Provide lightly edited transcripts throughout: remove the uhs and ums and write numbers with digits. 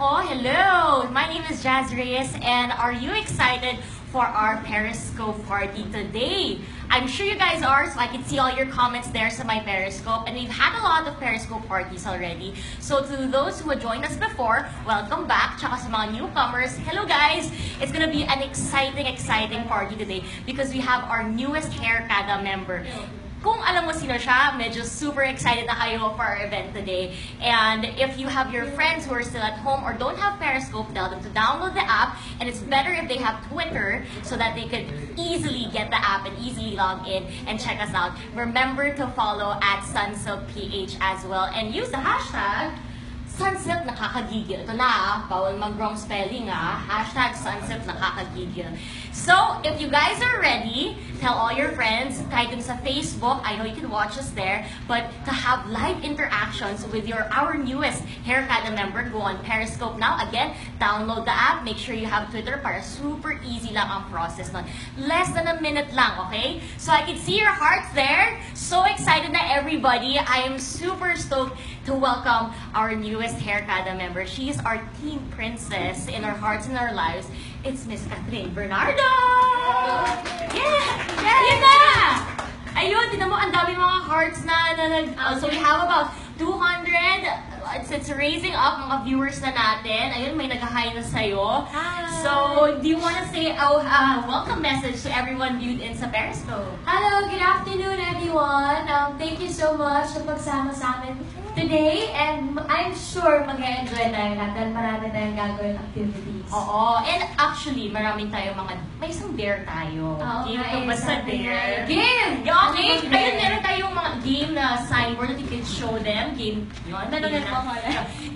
ako. Hello! My name is Jazz Reyes, and are you excited for our Periscope party today? I'm sure you guys are, so I can see all your comments there sa my Periscope, and we've had a lot of Periscope parties already. So to those who have joined us before, welcome back. Tsaka sa mga newcomers, hello guys! It's gonna be an exciting party today because we have our newest Haircada member. Kung alam mo sino siya, medyo super excited na kayo for our event today. And if you have your friends who are still at home or don't have Periscope, tell them to download the app. And it's better if they have Twitter so that they could easily get the app and easily log in and check us out. Remember to follow at SunsilkPH as well and use the hashtag Sunsilk nakakagigil. Ito na, bawal mag-wrong spelling hashtag Sunsilk nakakagigil. So, if you guys are ready, tell all your friends, kahit dun sa Facebook, I know you can watch us there, but to have live interactions with our newest Haircada member, go on Periscope now. Again, download the app, make sure you have Twitter para super easy lang ang process nun. Less than a minute lang, okay? So I can see your hearts there. So excited na everybody. I am super stoked to welcome our newest Haircada member. She is our team princess in our hearts and our lives. It's Miss Catherine Bernardo! Yeah! Yun na! Ayun, tinan mo, ang dami mga hearts na so we have about 200. It's raising up mga viewers na natin. Ayun, may nag-hi na sa'yo. Hi! So, do you want to say a welcome message to everyone viewed in sa Periscope? Hello, good afternoon everyone. Thank you so much sa pagsama sa amin today. And I'm sure mag-enjoy tayo natin. Marami tayong gagawin activities. Oo. And actually, maraming tayo may isang dare tayo. Game ka ba sa dare? Game! Okay. Ayun, meron tayong mga game na signboard that you can show them. Game yun.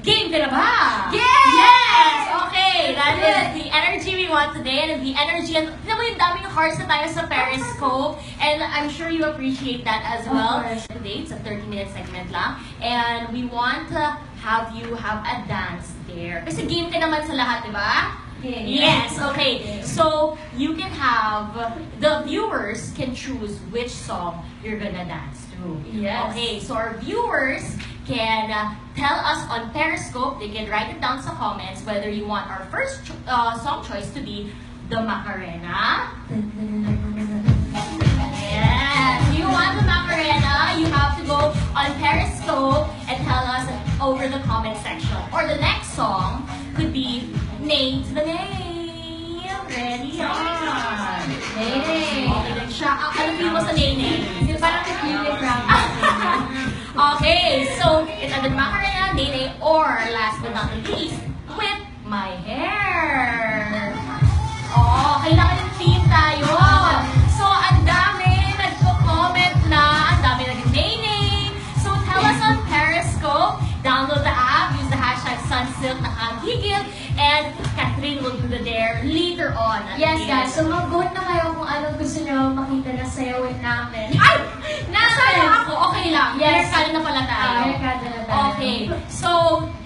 Game ka na ba? Yes! Okay! That is the energy we want today. And the energy, and alam mo yung daming hearts na tayo sa Periscope. And I'm sure you appreciate that as well. Today, it's a 30-minute segment lang. And we want to have you have a dance there. Kasi game ka naman sa lahat, di ba? Yes, okay. So, you can have, the viewers can choose which song you're gonna dance to. Yes. Okay, so our viewers can tell us on Periscope, they can write it down sa comments whether you want our first song choice to be the Macarena. Yes, if you want the Macarena, you have to go on Periscope and tell us over the comment section. Or the next song could be Nay to the Nay. Ready? On. Nay. Okay, siya. Ano feel mo sa Nay? Yung parang feeling from Okay, so it's either Macarena, Nay, or last but not least, With My Hair. Oh, kailangan ng theme tayo. So, ang dami nagko-comment na, ang dami nag-Nay. So, tell us on Periscope, download the app, use the hashtag Sunsilk nakakagigil, and Catherine will do the dare later on. Yes guys, so mag-vote na kayo kung anong gusto nyo makita na sayawin namin. Ay! Nasaan ako? Okay lang. Yes. Haircada na pala tayo. Haircada na tayo. Okay. So,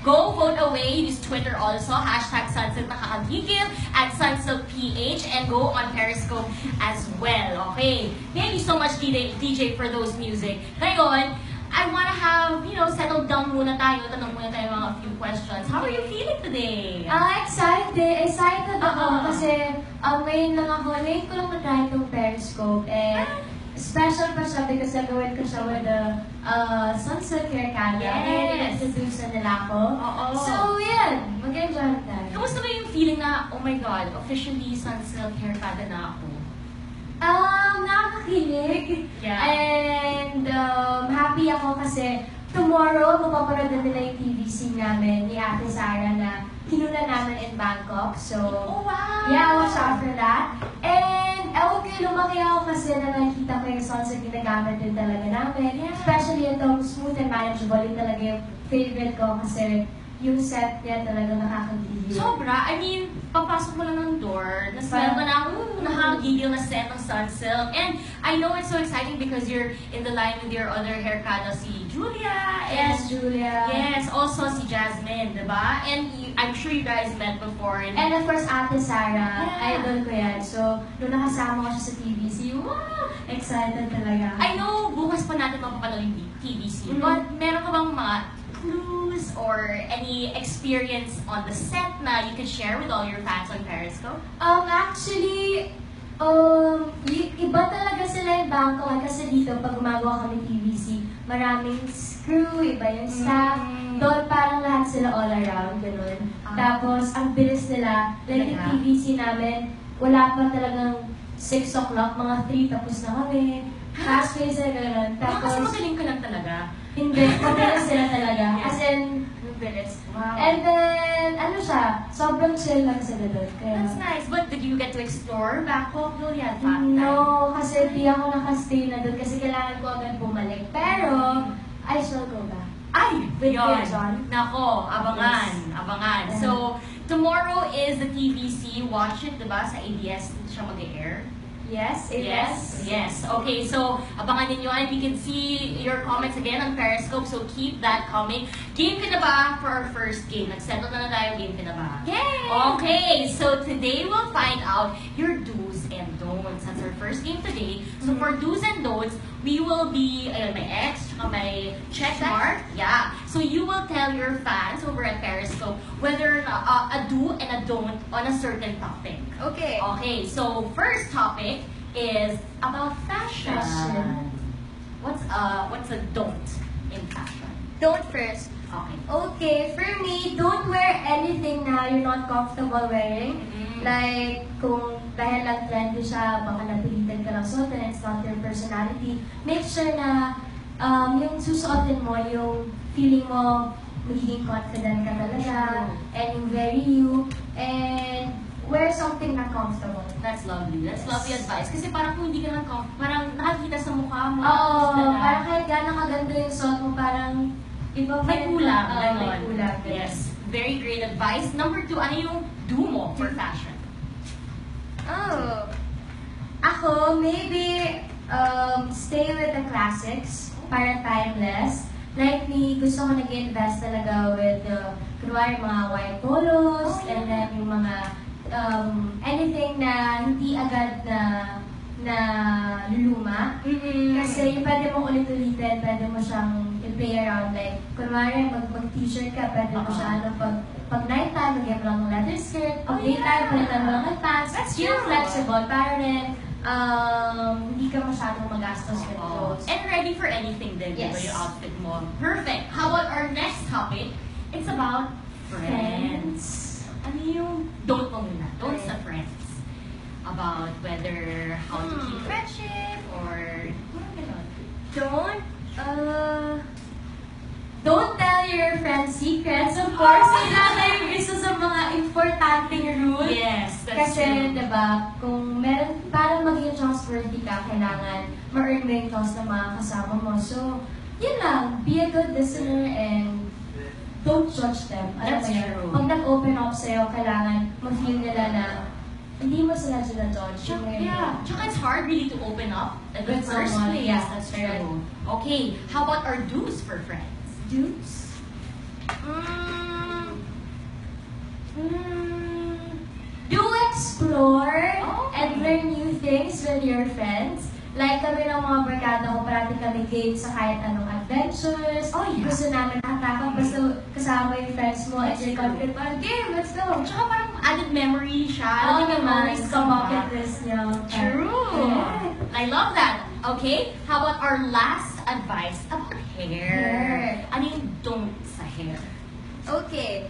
go vote away. Use Twitter also. Hashtag Sunsilk nakakagigil at SunsilkPH and go on Periscope as well. Okay. Thank you so much, DJ, for those music. Ngayon, I wanna have, settled down muna tayo. Tanong muna tayo mga few questions. How are you feeling today? Excited. Excited ako kasi ngayon ko lang na-try itong Periscope and special pa siya because nagawin ko siya with the Sunsilk Haircada. Yes! Introduce na nila ako. So, yan. Mag-enjoy tayo. Kamusta ba yung feeling na, oh my God, officially Sunsilk Haircada na ako? Nakakakilig. Yeah. And happy ako kasi tomorrow, mapapanood na nila yung TVC namin ni Ate Sarah na kinuna namin in Bangkok. So, Oh, wow! yeah, watch out for that. And, ewan ko, lumaki ako kasi na nakikita ko yung songs na ginagamit din talaga namin. Yeah. Especially itong Smooth and Manageable, yung talaga yung favorite ko kasi yung set niya talaga nakakagigil. Sobra. I mean, papasok mo lang ng door, na-smell mo na, nakakagigil na set ng Sunsilk. And I know it's so exciting because you're in the line with your other Haircada, si Julia. Yes, Julia. Yes, also si Jasmine, diba? And I'm sure you guys met before. And of course, Ate Sarah, Yeah. idol ko yan. So, nung nakasama ko siya sa TVC, wow! Excited talaga. I know, bukas pa natin mapapanood yung TVC. Mhm. But meron ka bang mga clues or any any experience on the set na you can share with all your fans on Periscope? Actually, iba talaga sila yung Bangkok kasi dito pag gumagawa kami TVC, maraming crew, iba yung staff. Doon parang lahat sila all around, ganun. Tapos, ang bilis nila, like yung TVC namin, wala pa talagang 6 o'clock, mga 3 tapos na kami. Fast pace na ganun. Tapos, Tapos, magaling ka lang talaga. hindi, mabilis sila talaga. As in, Bilis. Wow. and then, ano siya, sobrang chill lang sila doon. Kaya, That's nice. But did you get to explore Bangkok? No, you had fun time. no, kasi di ako nakastay na doon kasi kailangan ko agad bumalik. Pero, I shall go back. Ay, With yun. John. Nako, abangan. Yes. Abangan. Yeah. So, tomorrow is the TVC. Watch it, diba? Sa ABS siya mag-air. Yes, it Yes, was. yes. Okay, so abangan ninyo and we can see your comments again on Periscope, so keep that coming. Game ka na ba for our first game? Nag-settle na tayo, game ka na ba? Yay! Okay, so today we'll find out your do's and don'ts. That's our first game today. So for do's and don'ts, we will be, ayun, may X, tsaka may check mark. Yeah. So you will tell your fans over at Periscope whether a do and a don't on a certain topic. Okay. Okay, so first topic is about fashion. Fashion. What's a don't in fashion? Don't first. Okay. Okay, for me, don't wear anything na you're not comfortable wearing. Mhm. Like, kung dahil lang trendy siya, baka napilitan ka lang suot and it's not your personality. Make sure na yung susuotin mo, yung feeling mo, magiging confident ka talaga, and yung very you, and wear something na comfortable. That's lovely. That's Yes. lovely advice. Kasi parang kung hindi ka lang parang nakakita sa mukha mo. Oo, na- parang kahit gano'ng kaganda yung suot mo, parang iba pa may rin kulang. may ganon. kulang. Yes. Very great advice. Number 2, ano yung do mo for fashion? Oh. Ako, maybe stay with the classics para timeless. Like me, gusto ko nag-invest talaga with kunwari mga white polos, Oh, yeah. and then yung mga anything na hindi agad na luluma. Kasi yung pwede mong ulit-ulitin, pwede mo siyang i-play around. Like, kunwari, mag-t-shirt ka, pwede mo siya, pag night time, magyan mo lang ng leather skirt. Pag Oh, daytime, yeah. palitan mo lang ng pants. That's Still true. flexible, para rin, hindi ka masyadong magastos with clothes. And ready for anything din, Yes. diba, yung outfit mo. Perfect. How about our next topic? It's about friends. Ano yung don't mo muna? Don't sa friends. About whether how to keep friendship or parang ganon. Don't tell your friends secrets. Of course, kailangan yung isa sa mga importanteng rule. Yes, that's Kasi, true. diba, kung meron, para maging trustworthy ka, kailangan ma-earn mo yung trust ng mga kasama mo. So, yun lang. Be a good listener and don't judge them. Alam That's mo yun? true. Pag nag-open up sa'yo, kailangan ma-feel nila na hindi mo sila judge. Yeah. Tsaka it's hard really to open up at the With first someone. place. Yeah, That's right. true. Okay, how about our do's for friends? Dudes? Do explore and learn new things with your friends. Like kami ng mga barkada ko, parati kami game sa kahit anong adventures. Oh, yeah. Gusto namin nakatakot, basta kasama yung friends mo at you're confident, parang game, let's go. Tsaka parang added memory siya. Oo Like, naman, memories sa come bucket back. list niyo. True. Yeah. I love that. Okay, how about our last advice about hair? Hair. Ano yung don't sa hair? Okay.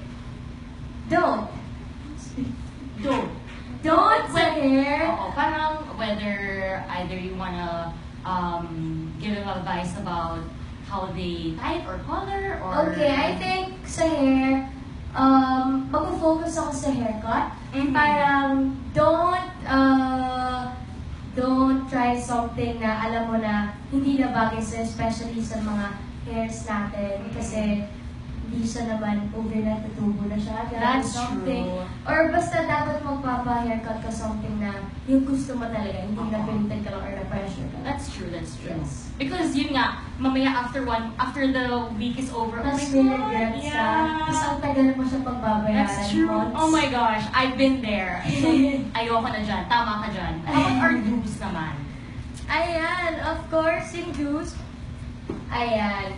Don't. Don't. Don't sa hair. Oo, parang whether either you wanna give them advice about how they type or color or... Okay, I think sa hair, mag-focus ako sa haircut. Mhm. Parang, don't try something na alam mo na hindi na bagay sa, especially sa mga hairs natin. Kasi, hindi siya naman overnight natutubo na siya. Kaya That's something. true. Or basta dapat magpapa-haircut ka something na yung gusto mo talaga, hindi napilitan ka lang or na-pressure ka. That's true, that's true. Yes. Because yun nga, mamaya after the week is over, Tapos oh may my God, regrets ka. yeah. Tapos ang tagal mo siya pagbabayaran. That's true. months. Oh my gosh, I've been there. So, ayoko na dyan. Tama ka dyan. How about our do's naman? Ayan, of course, yung juice. Ayan.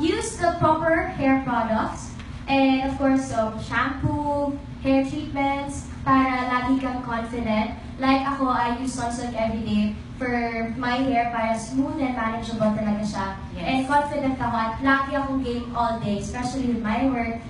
Use the proper hair products. And of course, shampoo, hair treatments, para lagi kang confident. Like ako, I use Sunsilk every day for my hair para smooth and manageable talaga siya. Yes. And confident ako at lagi akong game all day, especially with my work.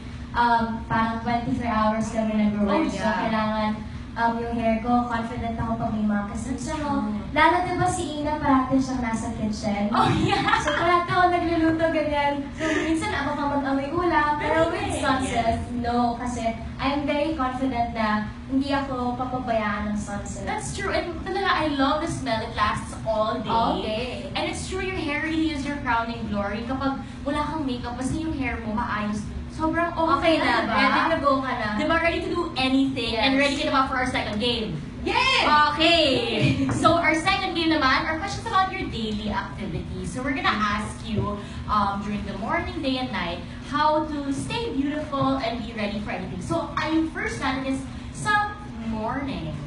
Parang 24 hours kami nag-work. Oh, So, yeah. kailangan yung hair ko, confident ako pag may mga kasama. Lalo diba si Ina, parati siyang nasa kitchen. Oh, yeah. So, parati ako nagluluto ganyan. So, minsan ako pa mag-amoy ulam. Pero with Really? Sunsilk, Yes. no. Kasi I'm very confident na hindi ako papabayaan ng Sunsilk. That's true. And talaga, I love the smell. It lasts all day. All day. And it's true, your hair really is your crowning glory. Kapag wala kang makeup, basta yung hair mo maayos, sobrang okay na, diba? diba? Ready na go ka na. Diba, ready to do anything. Yes. And ready ka na ba for our second game? Yes! Okay. So, our second game naman are questions about your daily activities. So, we're gonna ask you during the morning, day, and night how to stay beautiful and be ready for anything. So, yung first natin is sa morning.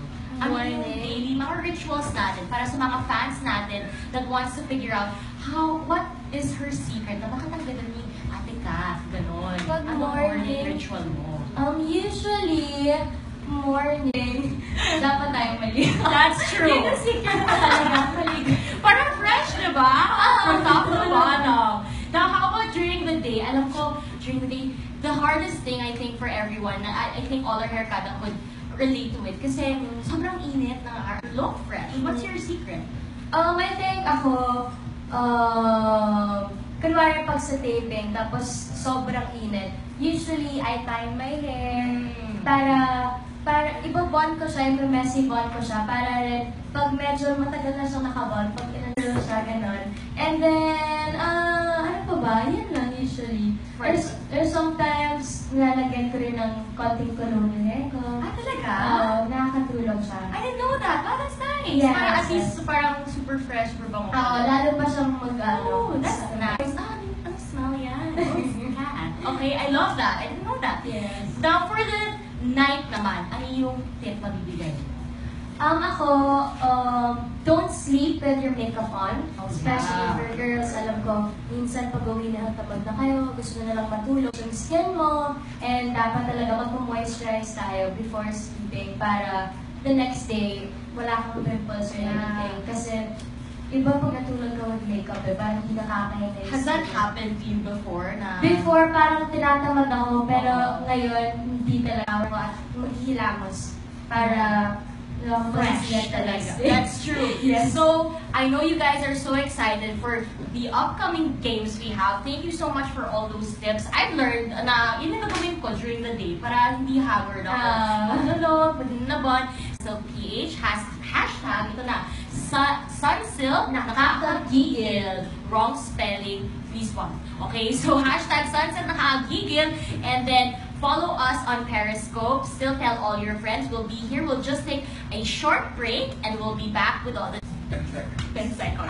Ano yung Morning. daily mga rituals natin para sa mga fans natin that wants to figure out what is her secret na bakit ang ganda ni Ate Kath, ganon. Pag Ano morning, ritual mo? Usually, morning, dapat tayong mali. That's true. Yun ang secret ko talaga, maligo. Parang fresh, di ba? From top to bottom. Now, how about during the day? Alam ko, during the day, the hardest thing, I think, for everyone, I think all our haircut would relate to it. Kasi sobrang init ng our look fresh. What's your secret? I think ako, kunwari pag sa taping, tapos sobrang init, usually I tie my hair para ibabond ko siya, messy bond ko siya, para rin, pag medyo matagal na siyang nakabond, pag inano siya, ganon. And then, ano pa ba? Yan lang usually. There's sometimes, nilalagyan ko rin ng konting kulong yung hair ko. Ah, talaga? Nakakatulong siya. I didn't know that. Oh, that's nice. Yes. Parang at least parang super fresh, super bango. Lalo pa siyang Oh, that's nice. Ang smell yan. Oh, cat. Okay, I love that. I didn't know that. Yes. Now, for the night naman, ano yung tip mabibigay mo? Ako, don't sleep with your makeup on. Oh, Especially yeah. for girls, alam ko, minsan pag uwi na tamad na kayo, gusto na lang matulog yung skin mo, and dapat talaga mag-moisturize tayo before sleeping para the next day, wala kang pimples or anything. Kasi, iba pag natulog ka with makeup, parang hindi nakakahinga yung Has that skin. happened to you before na? Before, parang tinatamad ako, pero ngayon, hindi talaga ako at maghihilamos para Fresh talaga. That's That's true. Yes. So, I know you guys are so excited for the upcoming games we have. Thank you so much for all those tips. I've learned na yun ang gagawin ko during the day para hindi haggard ako. Maglulog, magnabon. So, PH has hashtag, ito na, Sunsilk, nakakagigil. Wrong spelling, please one. Okay, so hashtag Sunsilk, nakakagigil. And then, follow us on Periscope. Still tell all your friends. We'll be here. We'll just take a short break and we'll be back with all the 10 seconds.